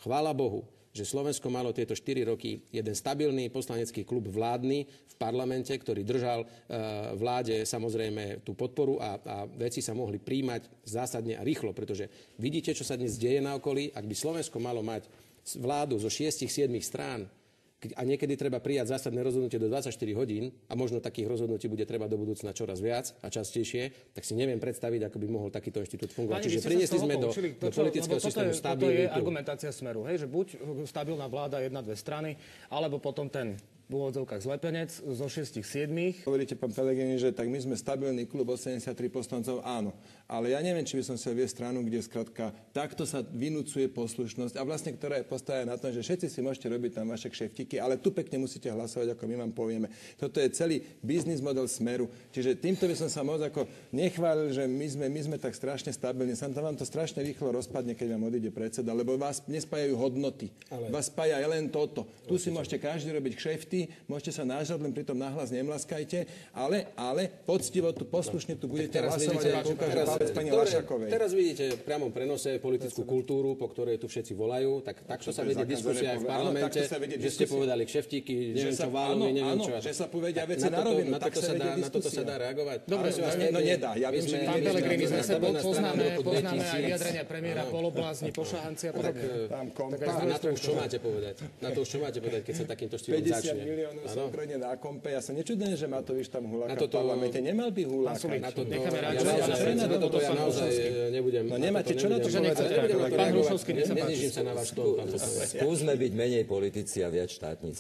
chvála Bohu, že Slovensko malo tieto 4 roky jeden stabilný poslanecký klub vládny v parlamente, ktorý držal vláde samozrejme tú podporu a veci sa mohli príjmať zásadne a rýchlo, pretože vidíte, čo sa dnes deje na okolí. Ak by Slovensko malo mať vládu zo 6-7 strán, a niekedy treba prijať zásadné rozhodnutie do 24 hodín a možno takých rozhodnutí bude treba do budúcna čoraz viac a častejšie, tak si neviem predstaviť, ako by mohol takýto inštitút fungovať. Čiže priniesli sme do politického systému stabilný. Toto je argumentácia Smeru, hej, že buď stabilná vláda 1-2 strany, alebo potom ten v úvodzovkách zlepenec zo 6-7. Hovoríte, pán Pellegrini, že tak my sme stabilný klub 83 poslancov, áno. Ale ja neviem, či by som sa viesť stranu, kde skrátka takto sa vynúcuje poslušnosť a vlastne ktorá je postavená na tom, že všetci si môžete robiť tam vaše kšeftiky, ale tu pekne musíte hlasovať, ako my vám povieme. Toto je celý biznis model Smeru. Čiže týmto by som sa moc ako nechválil, že my sme tak strašne stabilní. Sam to vám to strašne rýchlo rozpadne, keď vám odíde predseda, lebo vás nespájajú hodnoty. Vás spája len toto. Tu si môžete každý robiť kšefty, môžete sa nážať, len pritom nahlas nemlaskajte, ale poctivo tu poslušne tu budete hlasovať. Teraz vidíte v priamom prenose politickú kultúru, po ktorej tu všetci volajú, tak takto sa vedie diskusia aj v parlamente, že ste povedali kšeftíky, neviem čo Válovi, neviem čo. Že sa povedia veci na rovinu, na toto sa dá reagovať. Dobre, no nedá. Ja viem, že pán Pellegrini, poznáme aj vyjadrenia premiéra, poloblázni, pošahanci a podobne. Na to už čo máte povedať? Na to už čo máte povedať, keď sa takýmto štýlom začne? 50 miliónov sa ukradne na kompe. Ja sa nečudujem, že Matovič tam huláka v parlamente. Nemal by huláka. Na toto ja naozaj nebudem. No nemáte čo na to povedať? Pán Hrušovský, neznižím sa na váš tón. Skúsme byť menej politici a viac štátnici.